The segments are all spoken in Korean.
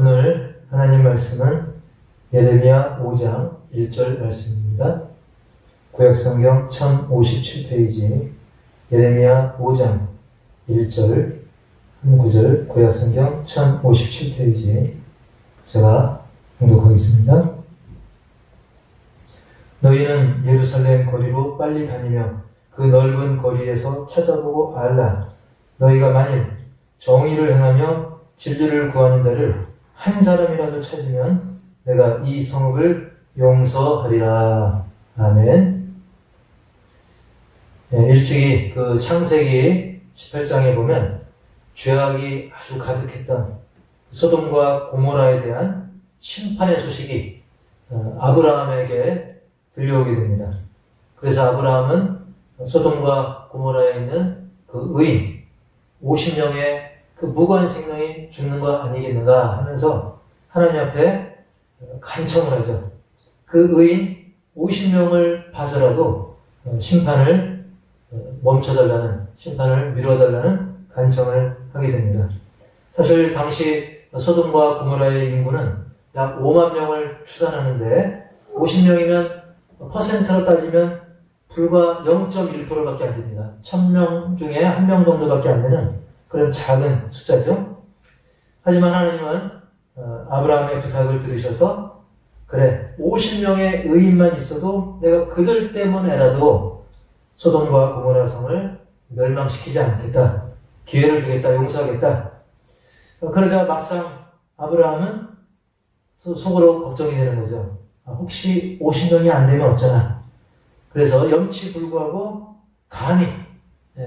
오늘 하나님 말씀은 예레미야 5장 1절 말씀입니다. 구약성경 1057페이지 예레미야 5장 1절 한 구절 구약성경 1057페이지 제가 봉독하겠습니다. 너희는 예루살렘 거리로 빨리 다니며 그 넓은 거리에서 찾아보고 알라. 너희가 만일 정의를 행하며 진리를 구하는 자를 한 사람이라도 찾으면 내가 이 성읍을 용서하리라. 아멘. 일찍이 그 창세기 18장에 보면 죄악이 아주 가득했던 소돔과 고모라에 대한 심판의 소식이 아브라함에게 들려오게 됩니다. 그래서 아브라함은 소돔과 고모라에 있는 그 의인 50명의 그 무고한 생명이 죽는 거 아니겠는가 하면서 하나님 앞에 간청을 하죠. 그 의인 50명을 봐서라도 심판을 멈춰달라는, 심판을 미뤄달라는 간청을 하게 됩니다. 사실 당시 소돔과 고모라의 인구는 약 5만 명을 추산하는데 50명이면 퍼센트로 따지면 불과 0.1%밖에 안 됩니다. 1000명 중에 1명 정도밖에 안 되는 그런 작은 숫자죠. 하지만 하나님은 아브라함의 부탁을 들으셔서 그래 50명의 의인만 있어도 내가 그들 때문에라도 소돔과 고모라 성을 멸망시키지 않겠다. 기회를 주겠다. 용서하겠다. 그러자 막상 아브라함은 속으로 걱정이 되는 거죠. 혹시 50명이 안 되면 어쩌나. 그래서 염치불구하고 감히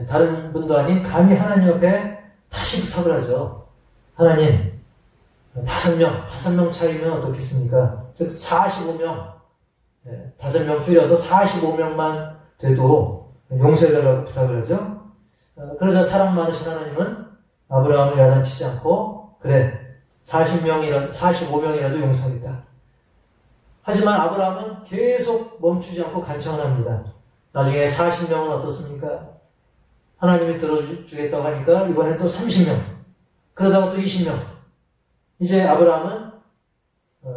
다른 분도 아닌 감히 하나님 앞에 다시 부탁을 하죠. 하나님 5명 차이면 어떻겠습니까? 즉 45명 5명 줄여서 45명만 돼도 용서해달라고 부탁을 하죠. 그러자 사랑 많으신 하나님은 아브라함을 야단치지 않고 그래 45명이라도 용서하겠다. 하지만 아브라함은 계속 멈추지 않고 간청을 합니다. 나중에 40명은 어떻습니까? 하나님이 들어주겠다고 하니까 이번엔 또 30명. 그러다가 또 20명. 이제 아브라함은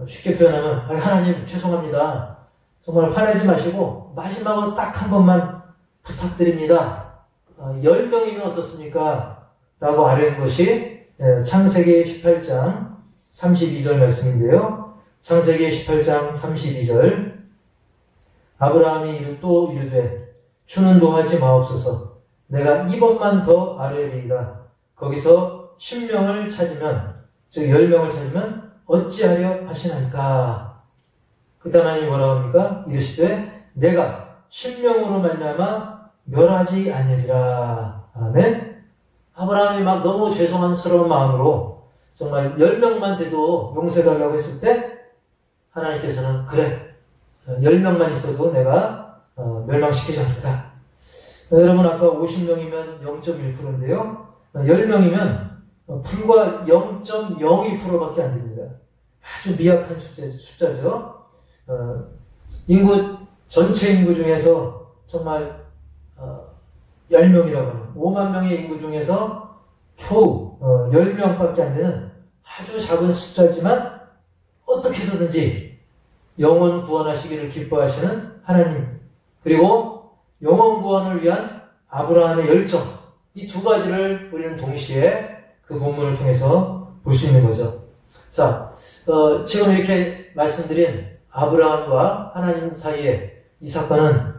쉽게 표현하면 하나님 죄송합니다. 정말 화내지 마시고 마지막으로 딱 한 번만 부탁드립니다. 10명이면 어떻습니까? 라고 아뢰는 것이 창세기 18장 32절 말씀인데요. 창세기 18장 32절 아브라함이 또 이르되 주는 노하지 마옵소서 내가 이번만 더 아뢰리이다. 거기서 10명을 찾으면 즉 10명을 찾으면 어찌하려 하시나이까. 그때 하나님이 뭐라고 합니까? 이르시되 내가 10명으로 말미암아 멸하지 아니하리라. 아멘. 아브라함이 막 너무 죄송스러운 마음으로 정말 10명만 돼도 용서해달라고 했을 때 하나님께서는 그래 10명만 있어도 내가 멸망시키지 않겠다. 여러분 아까 50명이면 0.1%인데요. 10명이면 불과 0.02%밖에 안 됩니다. 아주 미약한 숫자죠. 전체 인구 중에서 정말 10명이라고 하는 5만 명의 인구 중에서 겨우 10명밖에 안 되는 아주 작은 숫자지만 어떻게 해서든지 영혼 구원하시기를 기뻐하시는 하나님 그리고 영혼 구원을 위한 아브라함의 열정 이 두 가지를 우리는 동시에 그 본문을 통해서 볼 수 있는 거죠. 자, 지금 이렇게 말씀드린 아브라함과 하나님 사이에 이 사건은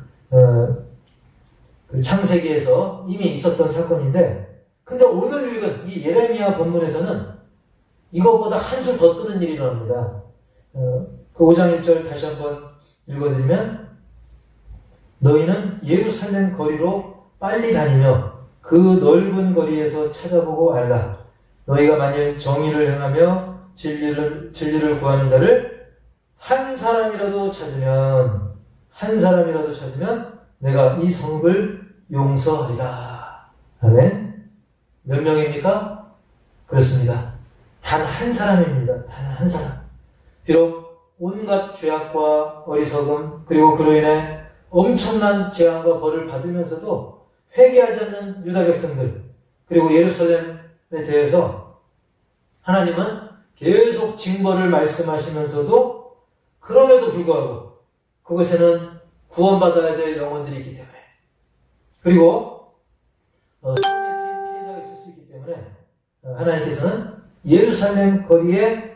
그 창세기에서 이미 있었던 사건인데 근데 오늘 읽은 이 예레미야 본문에서는 이것보다 한술 더 뜨는 일이 일어납니다. 그 5장 1절 다시 한번 읽어드리면 너희는 예루살렘 거리로 빨리 다니며 그 넓은 거리에서 찾아보고 알라. 너희가 만일 정의를 행하며 진리를 구하는 자를 한 사람이라도 찾으면 내가 이 성읍을 용서하리라. 아멘. 몇 명입니까? 그렇습니다. 단 한 사람입니다. 단 한 사람. 비록 온갖 죄악과 어리석음 그리고 그로 인해 엄청난 재앙과 벌을 받으면서도 회개하지 않는 유다 백성들 그리고 예루살렘에 대해서 하나님은 계속 징벌을 말씀하시면서도 그럼에도 불구하고 그곳에는 구원받아야 될 영혼들이 있기 때문에, 그리고 성의 피해자가 있을 수 있기 때문에 하나님께서는 예루살렘 거리에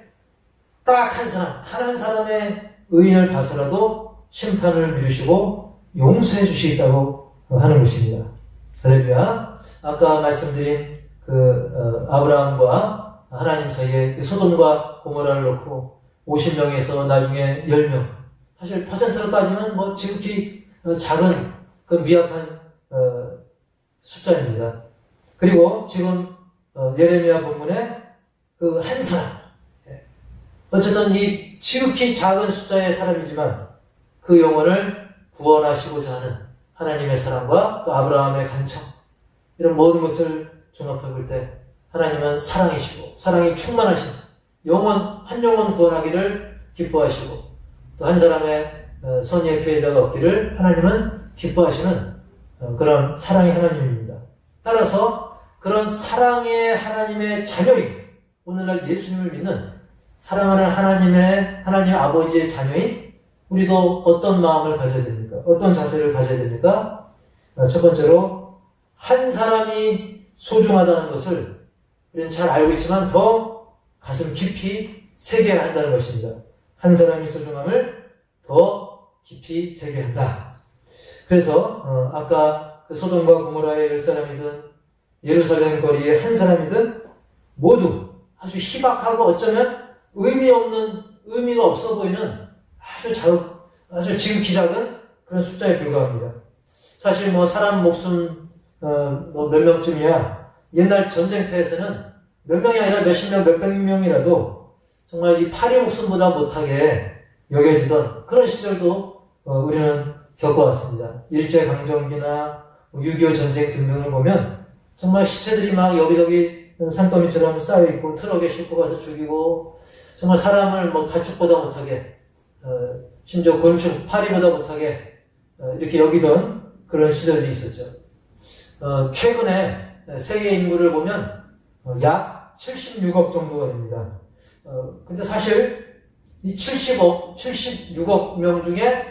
딱 한 사람, 단 한 사람의 의인을 봐서라도 심판을 미루시고 용서해 주시겠다고 하는 것입니다. 할렐루야. 아까 말씀드린 아브라함과 하나님 사이에 그 소돔과 고모라를 놓고 50명에서 나중에 10명. 사실 퍼센트로 따지면 뭐 지극히 작은 그 미약한 숫자입니다. 그리고 지금 예레미야 본문에 그 한 사람, 어쨌든 이 지극히 작은 숫자의 사람이지만 그 영혼을 구원하시고자 하는 하나님의 사랑과 또 아브라함의 간청, 이런 모든 것을 종합해 볼 때 하나님은 사랑이시고 사랑이 충만하신 한 영혼 구원하기를 기뻐하시고 또 한 사람의 선의의 피해자가 없기를 하나님은 기뻐하시는 그런 사랑의 하나님입니다. 따라서 그런 사랑의 하나님의 자녀인, 오늘날 예수님을 믿는 사랑하는 하나님 아버지의 자녀인 우리도 어떤 마음을 가져야 됩니까? 어떤 자세를 가져야 됩니까? 첫 번째로 한 사람이 소중하다는 것을 우리는 잘 알고 있지만 더 가슴 깊이 새겨야 한다는 것입니다. 한 사람이 소중함을 더 깊이 새겨야 한다. 그래서 아까 그 소돔과 고모라의 10사람이든 예루살렘 거리의 한 사람이든 모두 아주 희박하고 어쩌면 의미가 없어 보이는 아주 지극히 작은 그런 숫자에 불과합니다. 사실 사람 목숨 몇 명쯤이야, 옛날 전쟁터에서는 몇 명이 아니라 몇십 명, 몇백 명이라도 정말 이 파리 목숨보다 못하게 여겨지던 그런 시절도 우리는 겪어왔습니다. 일제강점기나 6.25 전쟁 등등을 보면 정말 시체들이 막 여기저기 산더미처럼 쌓여있고 트럭에 싣고 가서 죽이고 정말 사람을 가축보다 못하게 심지어 곤충, 파리보다 못하게 이렇게 여기던 그런 시절이 있었죠. 최근에 세계 인구를 보면 약 76억 정도가 됩니다. 근데 사실 이 76억 명 중에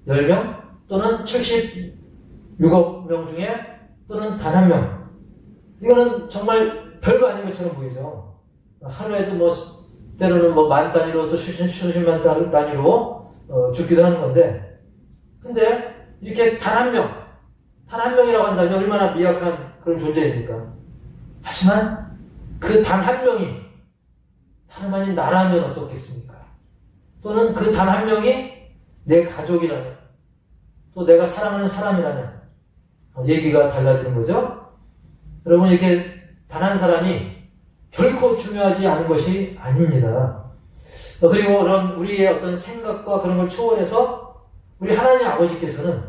10명 또는 76억 명 중에 또는 단 한 명, 이거는 정말 별거 아닌 것처럼 보이죠. 하루에도 때로는 만 단위로 또 수십만 단위로 죽기도 하는 건데, 근데 이렇게 단 한 명이라고 한다면 얼마나 미약한 그런 존재입니까? 하지만 그 단 한 명이 다름 아닌 나라면 어떻겠습니까? 또는 그 단 한 명이 내 가족이라면, 또 내가 사랑하는 사람이라면 얘기가 달라지는 거죠. 여러분, 이렇게 단 한 사람이 결코 중요하지 않은 것이 아닙니다. 그리고 그런 우리의 어떤 생각과 그런 걸 초월해서 우리 하나님 아버지께서는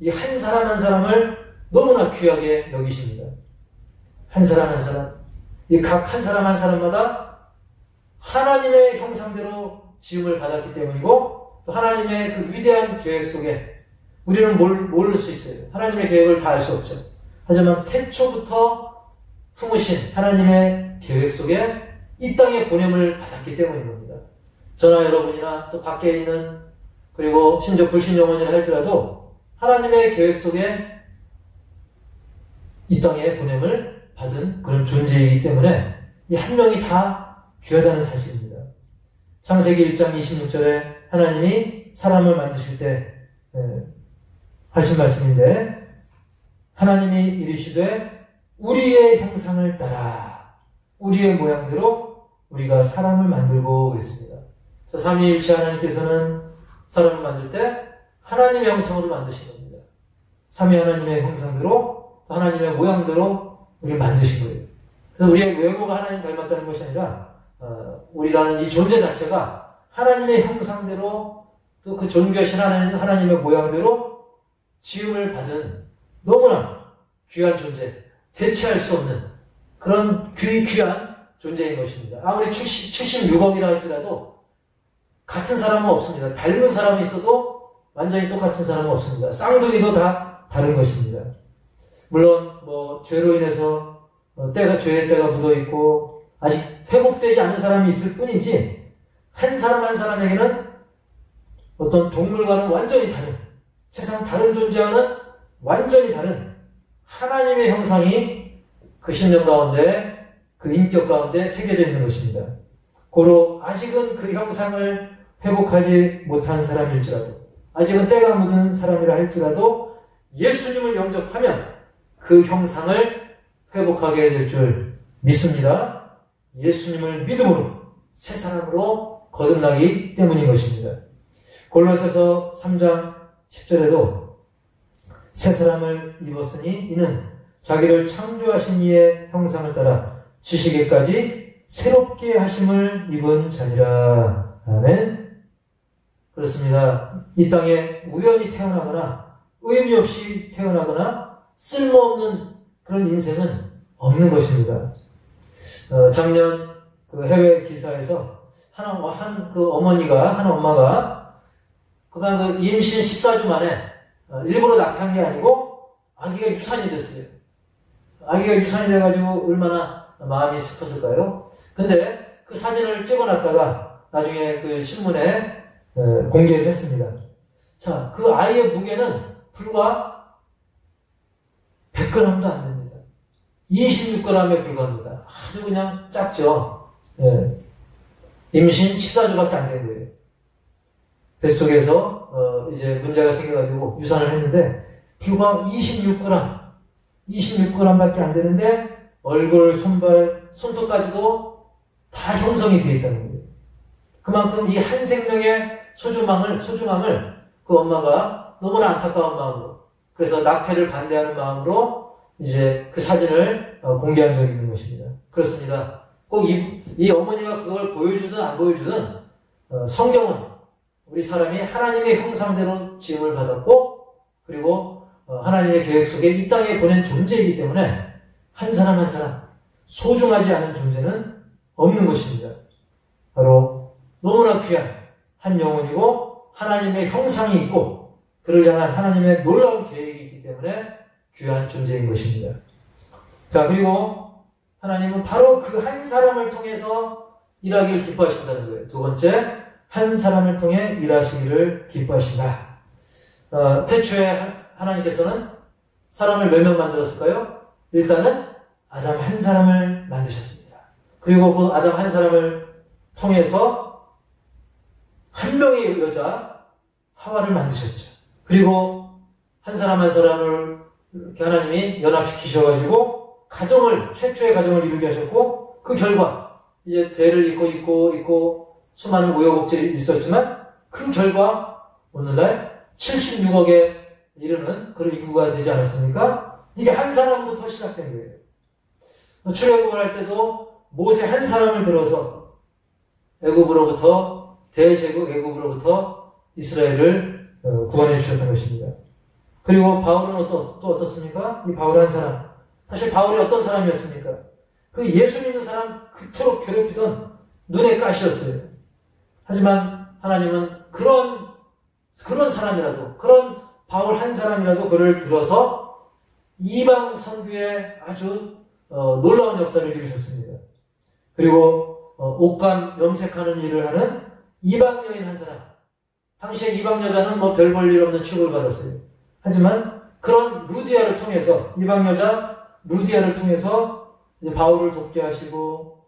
이 한 사람 한 사람을 너무나 귀하게 여기십니다. 한 사람 한 사람, 이 각 한 사람 한 사람마다 하나님의 형상대로 지음을 받았기 때문이고, 또 하나님의 그 위대한 계획 속에 우리는 모를 수 있어요. 하나님의 계획을 다 알 수 없죠. 하지만 태초부터 품으신 하나님의 계획 속에 이 땅에 보냄을 받았기 때문인 겁니다. 저나 여러분이나 또 밖에 있는, 그리고 심지어 불신 영혼이라 할지라도 하나님의 계획 속에 이 땅에 보냄을 받은 그런 존재이기 때문에 이 한 명이 다 귀하다는 사실입니다. 창세기 1장 26절에 하나님이 사람을 만드실 때 하신 말씀인데, 하나님이 이르시되 우리의 형상을 따라 우리의 모양대로 우리가 사람을 만들고 그랬습니다. 삼위일체 하나님께서는 사람을 만들 때 하나님의 형상으로 만드신 겁니다. 삼위 하나님의 형상대로, 하나님의 모양대로 우리를 만드신 거예요. 그래서 우리의 외모가 하나님 닮았다는 것이 아니라 우리라는 이 존재 자체가 하나님의 형상대로, 또 그 존귀하신 하나님의 모양대로 지음을 받은 너무나 귀한 존재, 대체할 수 없는 그런 귀한 존재인 것입니다. 아무리 76억이라 할지라도 같은 사람은 없습니다. 닮은 사람이 있어도 완전히 똑같은 사람은 없습니다. 쌍둥이도 다 다른 것입니다. 물론 죄로 인해서 죄의 때가 묻어있고, 아직 회복되지 않은 사람이 있을 뿐이지 한 사람 한 사람에게는 어떤 동물과는 완전히 다른 세상 다른 존재와는 완전히 다른 하나님의 형상이 그 심령 가운데 그 인격 가운데 새겨져 있는 것입니다. 고로 아직은 그 형상을 회복하지 못한 사람일지라도 아직은 때가 묻은 사람이라 할지라도 예수님을 영접하면 그 형상을 회복하게 될 줄 믿습니다. 예수님을 믿음으로 새 사람으로 거듭나기 때문인 것입니다. 골로새서 3장 10절에도 새 사람을 입었으니 이는 자기를 창조하신 이의 형상을 따라 지식에까지 새롭게 하심을 입은 자니라. 아멘. 그렇습니다. 이 땅에 우연히 태어나거나 의미 없이 태어나거나 쓸모없는 그런 인생은 없는 것입니다. 작년 그 해외 기사에서 한 엄마가 그만 그 임신 14주 만에 일부러 낙태한 게 아니고 아기가 유산이 됐어요. 아기가 유산이 돼가지고 얼마나 마음이 슬펐을까요? 근데 그 사진을 찍어놨다가 나중에 그 신문에 공개를 했습니다. 자, 그 아이의 무게는 불과 100g도 안 됩니다. 26g에 불과합니다. 아주 그냥 작죠. 예. 임신 14주밖에 안 된 거예요. 뱃속에서 이제 문제가 생겨가지고 유산을 했는데 불과 26g밖에 안 되는데 얼굴, 손발, 손톱까지도 다 형성이 되어 있다는 거예요. 그만큼 이 한 생명의 소중함을 그 엄마가 너무나 안타까운 마음으로 그래서 낙태를 반대하는 마음으로 이제 그 사진을 공개한 적이 있는 것입니다. 그렇습니다. 꼭 이 어머니가 그걸 보여주든 안 보여주든 성경은 우리 사람이 하나님의 형상대로 지음을 받았고 그리고 하나님의 계획 속에 이 땅에 보낸 존재이기 때문에 한 사람 한 사람 소중하지 않은 존재는 없는 것입니다. 바로 너무나 귀한 한 영혼이고 하나님의 형상이 있고 그를 향한 하나님의 놀라운 계획이 있기 때문에 귀한 존재인 것입니다. 자, 그리고 하나님은 바로 그 한 사람을 통해서 일하기를 기뻐하신다는 거예요. 두 번째, 한 사람을 통해 일하시기를 기뻐하신다. 태초에 하나님께서는 사람을 몇 명 만들었을까요? 일단은 아담 한 사람을 만드셨습니다. 그리고 그 아담 한 사람을 통해서 한 명의 여자 하와를 만드셨죠. 그리고 한 사람 한 사람을 이렇게 하나님이 연합시키셔가지고 최초의 가정을 이루게 하셨고 그 결과 이제 대를 잇고 수많은 우여곡절이 있었지만 그 결과 오늘날 76억에 이르는 그런 인구가 되지 않았습니까? 이게 한 사람부터 시작된 거예요. 출애굽을 할 때도 모세 한 사람을 들어서 대제국 애굽으로부터 이스라엘을 구원해 주셨던 것입니다. 그리고 바울은 또 어떻습니까? 이 바울 한 사람. 사실 바울이 어떤 사람이었습니까? 그 예수 믿는 사람 그토록 괴롭히던 눈의 가시였어요. 하지만 하나님은 그런 사람이라도, 그런 바울 한 사람이라도 그를 들어서 이방 선교에 아주 놀라운 역사를 이루셨습니다. 그리고 옷감 염색하는 일을 하는 이방 여인 한 사람. 당시에 이방 여자는 별 볼 일 없는 취급을 받았어요. 하지만 그런 루디아를 통해서 이방 여자 루디아를 통해서 이제 바울을 돕게 하시고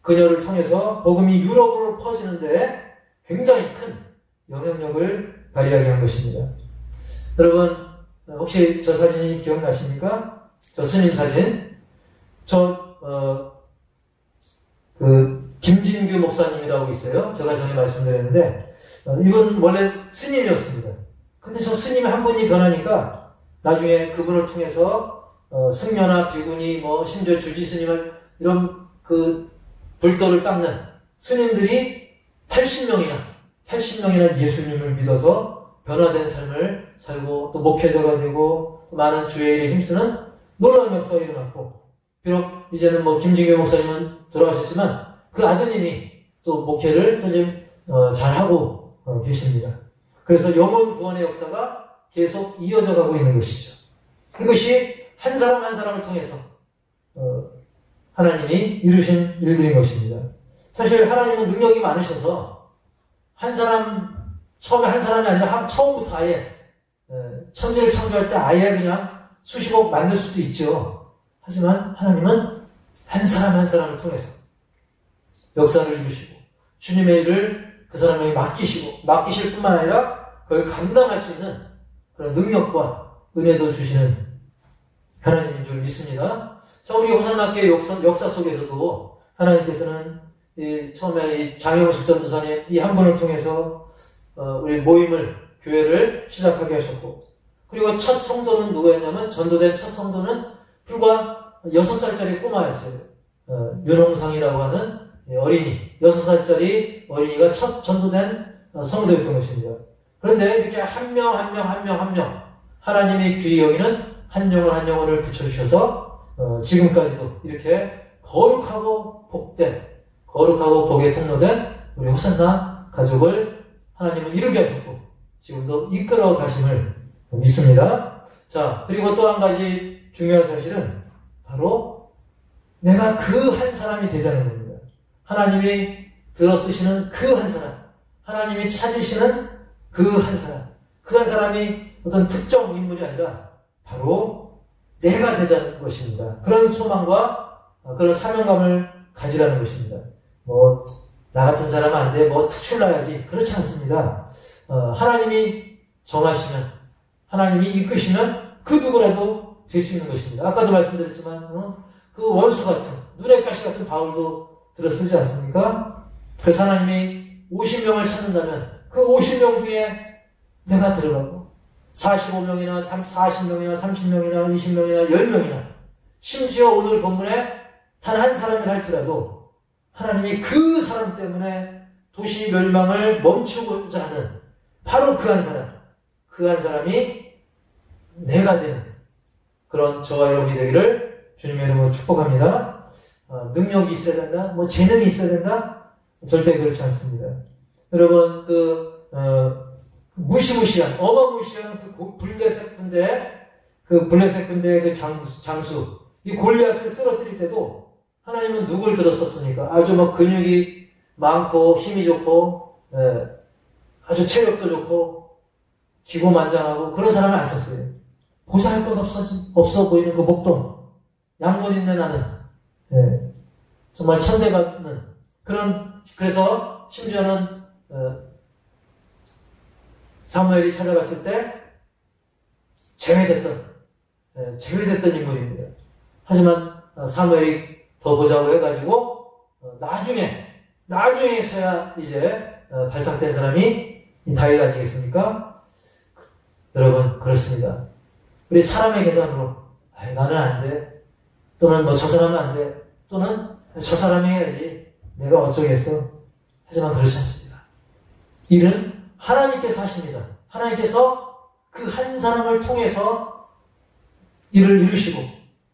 그녀를 통해서 복음이 유럽으로 퍼지는데 굉장히 큰 영향력을 발휘하게 한 것입니다. 여러분 혹시 저 사진이 기억나십니까? 저 스님 사진. 김진규 목사님이라고 있어요. 제가 전에 말씀드렸는데 이분 원래 스님이었습니다. 근데 저 스님 한 분이 변하니까 나중에 그분을 통해서 승려나 비구니 심지어 주지스님을 이런 그 불도를 닦는 스님들이 80명이나 예수님을 믿어서 변화된 삶을 살고 또 목회자가 되고 또 많은 주의 일에 힘쓰는 놀라운 역사가 일어났고 비록 이제는 김진규 목사님은 돌아가셨지만 그 아드님이 또 목회를 또 지금 잘하고 계십니다. 그래서 영혼 구원의 역사가 계속 이어져 가고 있는 것이죠. 이것이 한 사람 한 사람을 통해서 하나님이 이루신 일들인 것입니다. 사실 하나님은 능력이 많으셔서 처음에 한 사람이 아니라 처음부터 아예 천지를 창조할 때 아예 그냥 수십억 만들 수도 있죠. 하지만 하나님은 한 사람 한 사람을 통해서 역사를 이루시고 주님의 일을 그 사람에게 맡기실 뿐만 아니라 그걸 감당할 수 있는 그런 능력과 은혜도 주시는 하나님인 줄 믿습니다. 자, 우리 호산나교회 역사 속에서도 하나님께서는 처음에 이 장영숙 전도사님 이 한 분을 통해서 우리 교회를 시작하게 하셨고, 그리고 첫 성도는 누구였냐면, 전도된 첫 성도는 불과 6살짜리 꼬마였어요. 윤홍상이라고 하는 어린이, 6살짜리 어린이가 첫 전도된 성도였던 것입니다. 그런데 이렇게 한 명 하나님이 귀히 여기는 한 영혼을 붙여주셔서 지금까지도 이렇게 거룩하고 복에 통로된 우리 호산나 가족을 하나님은 이루게 하셨고 지금도 이끌어 가심을 믿습니다. 자, 그리고 또 한 가지 중요한 사실은 바로 내가 그 한 사람이 되자는 겁니다. 하나님이 들어 쓰시는 그 한 사람, 하나님이 찾으시는 그 한 사람이 어떤 특정 인물이 아니라 바로 내가 되자는 것입니다. 그런 소망과 그런 사명감을 가지라는 것입니다. 나 같은 사람은 안 돼, 특출나야지. 그렇지 않습니다. 하나님이 정하시면, 하나님이 이끄시면 그 누구라도 될 수 있는 것입니다. 아까도 말씀드렸지만, 그 원수 같은, 눈의 가시 같은 바울도 들어 쓰지 않습니까? 그래서 하나님이 50명을 찾는다면, 그 50명 중에 내가 들어가고, 45명이나 40명이나 30명이나 20명이나 10명이나, 심지어 오늘 본문에 단 한 사람이라 할지라도, 하나님이 그 사람 때문에 도시 멸망을 멈추고자 하는 바로 그 한 사람이 내가 되는 그런 저와 여러분이 되기를 주님의 이름으로 축복합니다. 능력이 있어야 된다? 재능이 있어야 된다? 절대 그렇지 않습니다. 여러분, 무시무시한, 어마무시한 블레셋 군대의 그 장수, 이 골리앗을 쓰러뜨릴 때도 하나님은 누굴 들었었습니까? 아주 근육이 많고 힘이 좋고 아주 체력도 좋고 기고만장하고 그런 사람을 안 썼어요. 보잘것없어 보이는 그 목동, 양분인내 나는 정말 천대받는 그래서 심지어는 사무엘이 찾아갔을 때 제외됐던 인물입니다. 하지만 사무엘이 더 보자고 해가지고 나중에서야 이제 발탁된 사람이 이 다윗 아니겠습니까? 여러분, 그렇습니다. 우리 사람의 계산으로 나는 안 돼, 또는 저 사람은 안 돼, 또는 저 사람이 해야지, 내가 어쩌겠어. 하지만 그렇지 않습니다. 일은 하나님께서 하십니다. 하나님께서 그 한 사람을 통해서 일을 이루시고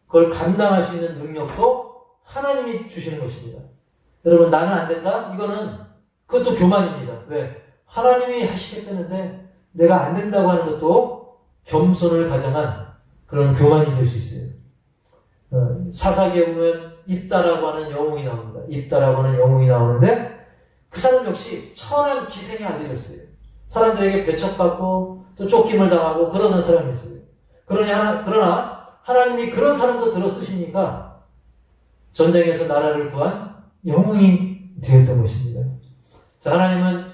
그걸 감당할 수 있는 능력도 하나님이 주시는 것입니다. 여러분, 나는 안 된다? 그것도 교만입니다. 왜? 하나님이 하시겠다는데 내가 안 된다고 하는 것도 겸손을 가정한 그런 교만이 될 수 있어요. 사사기에 보면 입다라고 하는 영웅이 나옵니다. 입다라고 하는 영웅이 나오는데 그 사람 역시 천한 기생의 아들이었어요. 사람들에게 배척받고 또 쫓김을 당하고 그러는 사람이었어요. 그러나 하나님이 그런 사람도 들어 쓰시니까 전쟁에서 나라를 구한 영웅이 되었던 것입니다. 자, 하나님은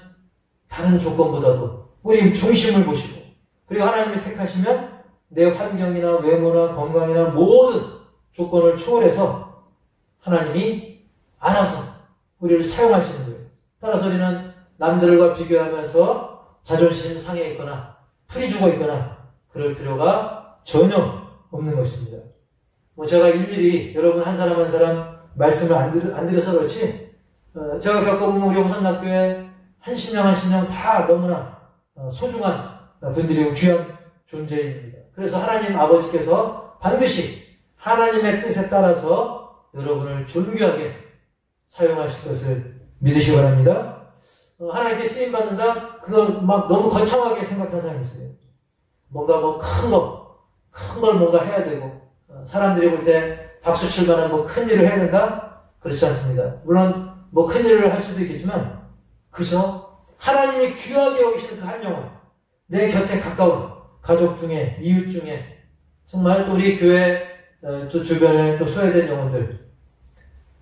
다른 조건보다도 우리 중심을 보시고, 그리고 하나님이 택하시면 내 환경이나 외모나 건강이나 모든 조건을 초월해서 하나님이 알아서 우리를 사용하시는 거예요. 따라서 우리는 남들과 비교하면서 자존심 상해 있거나 풀이 죽어 있거나 그럴 필요가 전혀 없는 것입니다. 제가 일일이 여러분 한 사람 말씀을 안 드려서 그렇지, 제가 겪어보면 우리 호산나교회 한 심령 다 너무나 소중한 분들이고 귀한 존재입니다. 그래서 하나님 아버지께서 반드시 하나님의 뜻에 따라서 여러분을 존귀하게 사용하실 것을 믿으시기 바랍니다. 하나님께 쓰임받는다? 그걸 너무 거창하게 생각하는 사람이 있어요. 뭔가 큰 걸 뭔가 해야 되고, 사람들이 볼 때 박수 칠 만한 뭐 큰 일을 해야 된다? 그렇지 않습니다. 물론 뭐 큰 일을 할 수도 있겠지만 그저 하나님이 귀하게 여기시는 그 한 영혼, 내 곁에 가까운 가족 중에, 이웃 중에 정말 또 우리 교회 또 주변에 또 소외된 영혼들,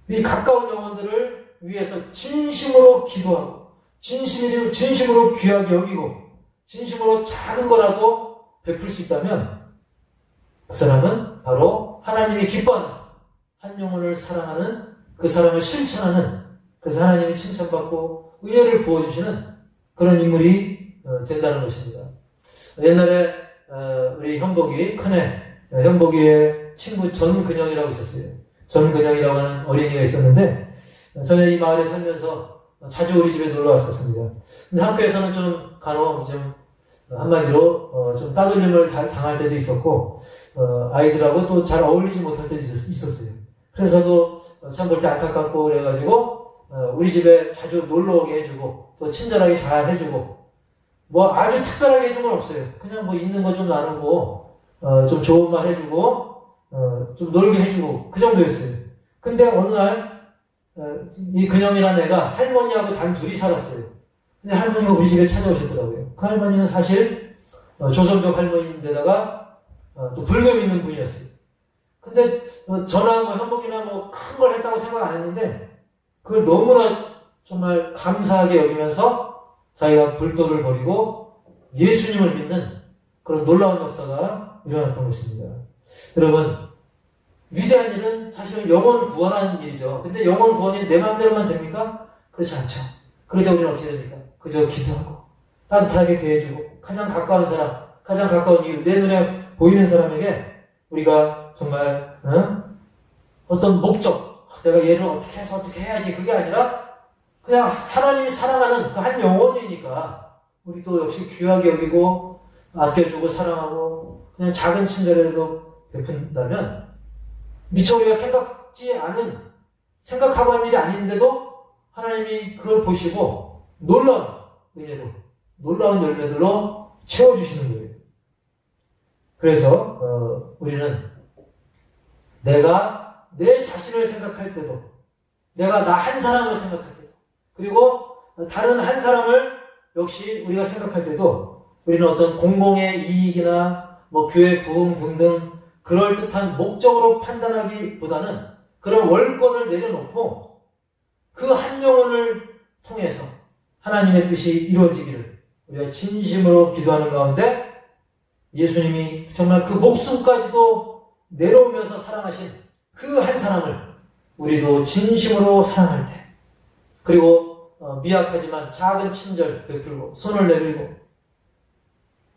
이 가까운 영혼들을 위해서 진심으로 기도하고 진심으로 귀하게 여기고 진심으로 작은 거라도 베풀 수 있다면 그 사람은 바로 하나님이 기뻐하는 한 영혼을 사랑하는 그 사람을 실천하는, 그래서 하나님이 칭찬받고 은혜를 부어주시는 그런 인물이 된다는 것입니다. 옛날에 우리 현복이, 큰애 현복이의 친구 전근영이라고 있었어요. 전근영이라고 하는 어린이가 있었는데 저는 이 마을에 살면서 자주 우리 집에 놀러 왔었습니다. 근데 학교에서는 좀 간혹 좀 한마디로 좀 따돌림을 당할 때도 있었고 아이들하고 또 잘 어울리지 못할 때도 있었어요. 그래서 저도 참 볼 때 안타깝고 그래가지고 우리 집에 자주 놀러 오게 해주고 또 친절하게 잘 해주고 뭐 아주 특별하게 해준 건 없어요. 그냥 뭐 있는 거 좀 나누고 좀 좋은 말 해주고 좀 놀게 해주고 그 정도였어요. 근데 어느 날 이 근영이라는 애가 할머니하고 단 둘이 살았어요. 근데 할머니가 우리 집에 찾아오셨더라고요. 그 할머니는 사실 조선족 할머니인데다가 또 불교 믿는 분이었어요. 근데 저나 뭐 현복이나 뭐 큰 걸 했다고 생각 안 했는데 그걸 너무나 정말 감사하게 여기면서 자기가 불도를 버리고 예수님을 믿는 그런 놀라운 역사가 일어났던 것입니다. 여러분, 위대한 일은 사실은 영혼 구원하는 일이죠. 근데 영혼 구원이 내 마음대로만 됩니까? 그렇지 않죠. 그럴 때 우리는 어떻게 됩니까? 그저 기도하고 따뜻하게 대해주고 가장 가까운 사람, 가장 가까운 이웃, 내 눈에 보이는 사람에게 우리가 정말 어떤 목적, 내가 얘를 어떻게 해서 어떻게 해야지, 그게 아니라 그냥 하나님이 사랑하는 그 한 영혼이니까 우리도 역시 귀하게 여기고 아껴주고 사랑하고 그냥 작은 친절에도 베푼다면 미처 우리가 생각하고 한 일이 아닌데도 하나님이 그걸 보시고 놀라운 은혜로, 놀라운 열매들로 채워주시는 거예요. 그래서 우리는 내가 내 자신을 생각할 때도, 내가 나 한 사람을 생각할 때도, 그리고 다른 한 사람을 역시 우리가 생각할 때도 우리는 어떤 공공의 이익이나 뭐 교회 부흥 등등 그럴듯한 목적으로 판단하기보다는 그런 월권을 내려놓고 그 한 영혼을 통해서 하나님의 뜻이 이루어지기를 우리가 진심으로 기도하는 가운데 예수님이 정말 그 목숨까지도 내려오면서 사랑하신 그 한 사람을 우리도 진심으로 사랑할 때, 그리고 미약하지만 작은 친절 베풀고 손을 내밀고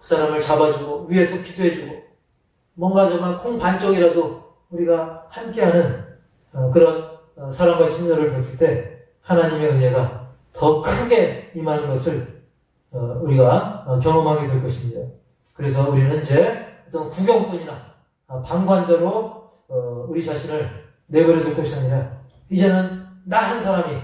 그 사람을 잡아주고 위에서 기도해주고 뭔가 정말 콩 반쪽이라도 우리가 함께하는 그런 사랑과 친절을 베풀 때 하나님의 은혜가 더 크게 임하는 것을 우리가 경험하게 될 것입니다. 그래서 우리는 이제 어떤 구경꾼이나 방관자로 우리 자신을 내버려 둘 것이 아니라 이제는 나 한 사람이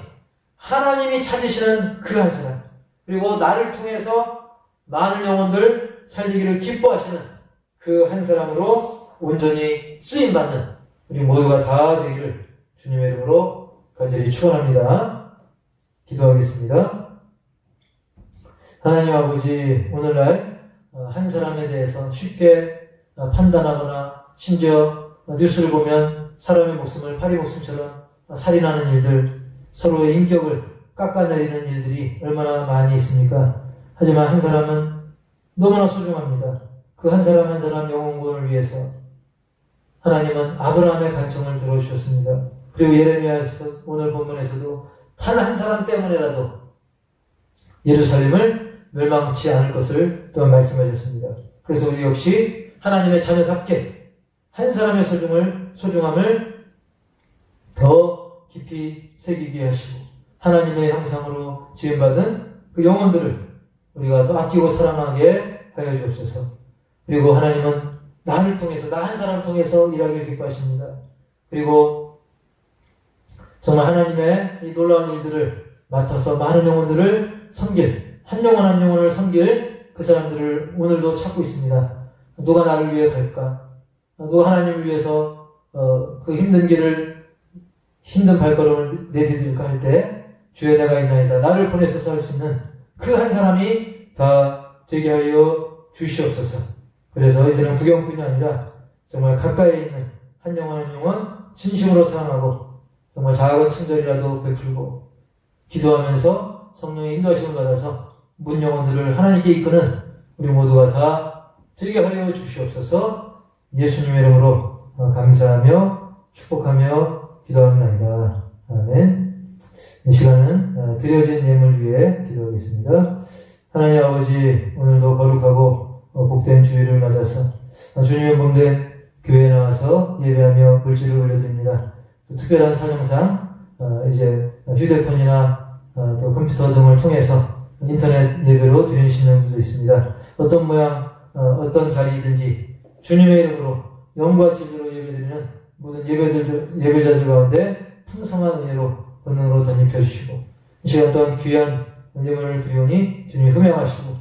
하나님이 찾으시는 그 한 사람, 그리고 나를 통해서 많은 영혼들 살리기를 기뻐하시는 그 한 사람으로 온전히 쓰임받는 우리 모두가 다 되기를 주님의 이름으로 간절히 축원합니다. 기도하겠습니다. 하나님 아버지, 오늘날 한 사람에 대해서 쉽게 판단하거나 심지어 뉴스를 보면 사람의 목숨을 파리 목숨처럼 살인하는 일들, 서로의 인격을 깎아내리는 일들이 얼마나 많이 있습니까? 하지만 한 사람은 너무나 소중합니다. 그 한 사람 한 사람 영혼구원을 위해서 하나님은 아브라함의 간청을 들어주셨습니다. 그리고 예레미야에서 오늘 본문에서도 단 한 사람 때문에라도 예루살렘을 멸망치 않을 것을 또한 말씀하셨습니다. 그래서 우리 역시 하나님의 자녀답게 한 사람의 소중함을 더 깊이 새기게 하시고 하나님의 형상으로 지음받은 그 영혼들을 우리가 더 아끼고 사랑하게 하여 주옵소서. 그리고 하나님은 나를 통해서, 나 한 사람을 통해서 일하기를 기뻐하십니다. 그리고 정말 하나님의 이 놀라운 일들을 맡아서 많은 영혼들을 섬길, 한 영혼 한 영혼을 섬길 그 사람들을 오늘도 찾고 있습니다. 누가 나를 위해 갈까? 누가 하나님을 위해서 그 힘든 길을, 힘든 발걸음을 내디딜까 할 때 주여 내가 있나이다. 나를 보내셔서 할 수 있는 그 한 사람이 다 되게 하여 주시옵소서. 그래서 이제는 구경꾼이 아니라 정말 가까이 있는 한 영혼 한 영혼 진심으로 사랑하고 정말 작은 친절이라도 베풀고 기도하면서 성령의 인도하심을 받아서 문 영혼들을 하나님께 이끄는 우리 모두가 다 되게 하여 주시옵소서. 예수님의 이름으로 감사하며 축복하며 기도합니다. 아멘. 이 시간은 드려진 예물 위해 기도하겠습니다. 하나님 아버지, 오늘도 거룩하고 복된 주일을 맞아서 주님의 몸된 교회에 나와서 예배하며 물질을 올려드립니다. 또 특별한 사정상 이제 휴대폰이나 또 컴퓨터 등을 통해서 인터넷 예배로 드리는 신령들도 있습니다. 어떤 모양, 어떤 자리이든지 주님의 이름으로 영과 진리로 예배드리는 모든 예배자들 가운데 풍성한 은혜로 권능으로 덧입혀 주시고 이 시간 또한 귀한 예물을 드리오니 주님이 흠양하시고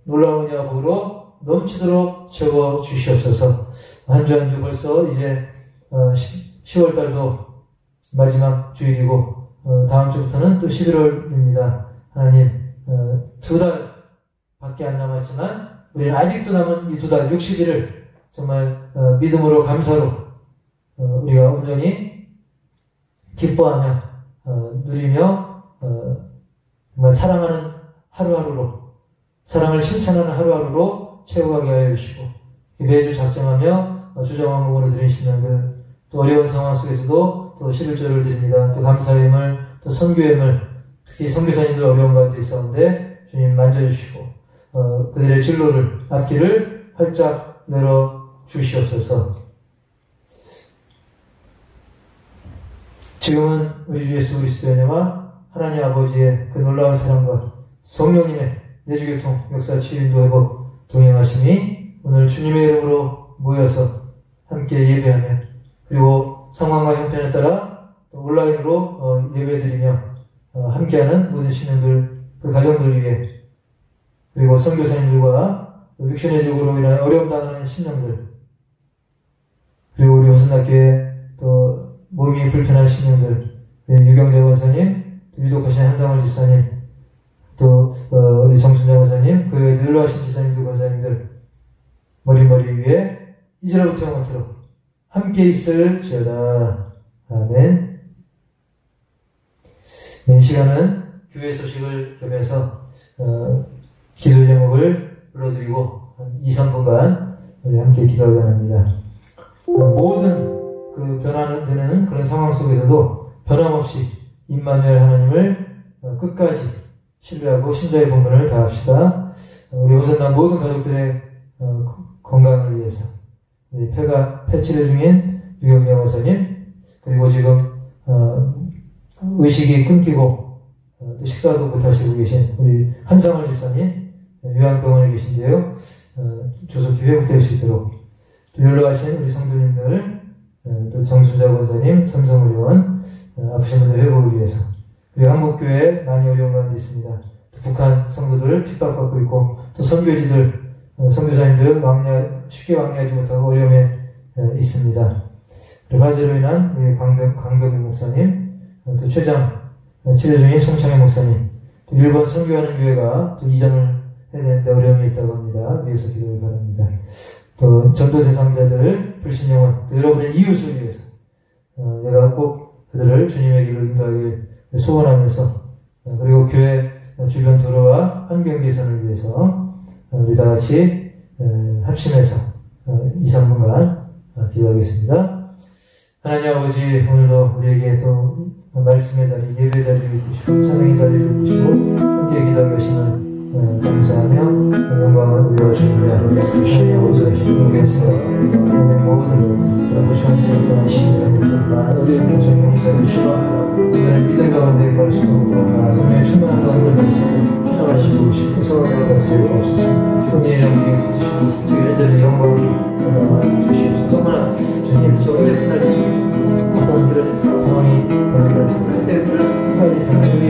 놀라운 은혜와 복으로 넘치도록 채워 주시옵소서. 한 주 한 주 벌써 이제 10월달도 마지막 주일이고 다음 주부터는 또 11월입니다. 하나님 2달 밖에 안 남았지만 우리는 아직도 남은 이 2달 60일을 정말 믿음으로 감사로 우리가 온전히 기뻐하며 누리며 정말 사랑하는 하루하루로 사랑을 실천하는 하루하루로 채워가게 하여 주시고 매주 작정하며 주정왕국으로 드린 신앙들 또 어려운 상황 속에서도 또 11조를 드립니다. 또 감사의 힘을 또 선교의 힘을 특히 선교사님들 어려운 가운데 있었는데 주님 만져주시고 그들의 진로를 앞길을 활짝 열어 주시옵소서. 지금은 우리 주 예수 그리스도의 은혜와 하나님 아버지의 그 놀라운 사랑과 성령님의 내주교통 역사 치유인도 회복 동행하심이 오늘 주님의 이름으로 모여서 함께 예배하며 그리고 상황과 형편에 따라 온라인으로 예배드리며 함께하는 모든 신령들 그 가정들 위해 그리고 선교사님들과 육신의 적으로 인하여 어려움 당하는 신령들 그리고 우리 호선학교에 또 몸이 불편한 신령들 유경재 원사님 유독하신 한상월 집사님 또 우리 정순장 원사님 그 외에도 연로하신 집사님들 권사님들 머리 위에 이제로부터 영원토록 함께 있을지어다. 아멘. 이 시간은 교회 소식을 겸해서 기도 제목을 불러드리고 한 2-3분간 우리 함께 기도하려 합니다. 모든 그 변화되는 그런 상황 속에서도 변함없이 임마누엘 하나님을 끝까지 신뢰하고 신자의 본분을 다합시다. 우리 호산당 모든 가족들의 건강을 위해서 우리 폐치료 중인 유경영 원사님 그리고 지금 의식이 끊기고 또 식사도 못하시고 계신 우리 한상월 집사님 요양병원에 계신데요. 조속히 회복될 수 있도록 또 연로하신 우리 성도님들 또 정순자 권사님 삼성을 의원 아프신 분들 회복을 위해서 그리고 한국교회 많이 어려운 가운데 있습니다. 또 북한 성도들 핍박받고 있고 또 선교지들 선교사님들 쉽게 왕래하지 못하고 어려움에 있습니다. 그리고 화재로 인한 우리 강병국 목사님 또 최장 치료 중인 송창희 목사님 또 일본 선교하는 교회가 또 이전을 해야 되는데 어려움이 있다고 합니다. 위해서 기도를 바랍니다. 또 전도 대상자들 불신 영혼 또 여러분의 이웃을 위해서 내가 꼭 그들을 주님의 길로 인도하길 소원하면서 그리고 교회 주변 도로와 환경 개선을 위해서 우리 다 같이 합심해서 2-3분간 기도하겠습니다. 하나님 아버지 오늘도 우리에게 또 말씀의 자리, 예배 자리를 주시고 찬양의 자리를 주시고 함께 기도하게 하심을 감사하며 영광을 올려주십니다. 하나님 아버지 신부께서 모든 그런 시간들을 신사님들 정용사를 주시고 오늘 믿음 가운데 걸 수 없고 성령의 충만한 가운데 가시고 충만하시고 싶어서 가시고 없으시고 주님의 이름을 붙드시고 저희 현재는 영광을 주시옵소서. 너무나 주님 저 언제까지 어떤 그런 상황이 그때를 끝까지 변화되게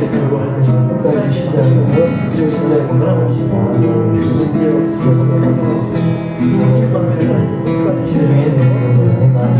개선으로 할 것이며 끝까지 신뢰하면서 그저 신자의 건강을 하시고 진지하게 생각하면서 일반면을 끝까지 치료 중인 그런 것을 많이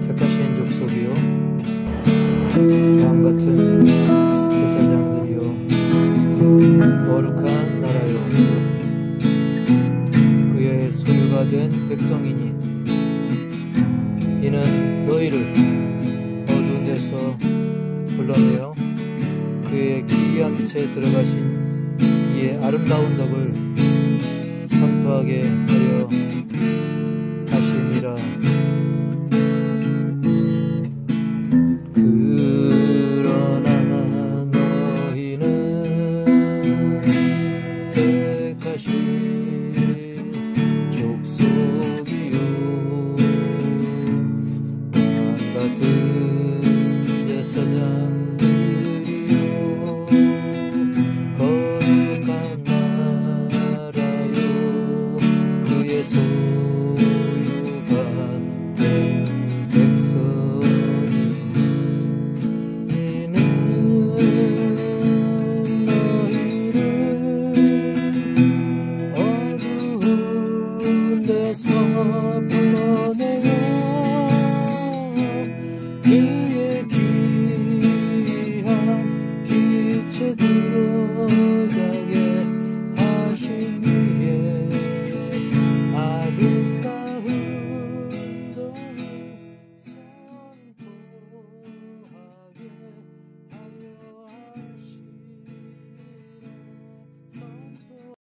택하신 족속이요 다음같은 제사장들이요 거룩한 나라요 그의 소유가 된 백성이니 이는 너희를 어두운 데서 불러내어 그의 기이한 빛에 들어가신 이의 아름다운 덕을 선포하게 하려 하심이라.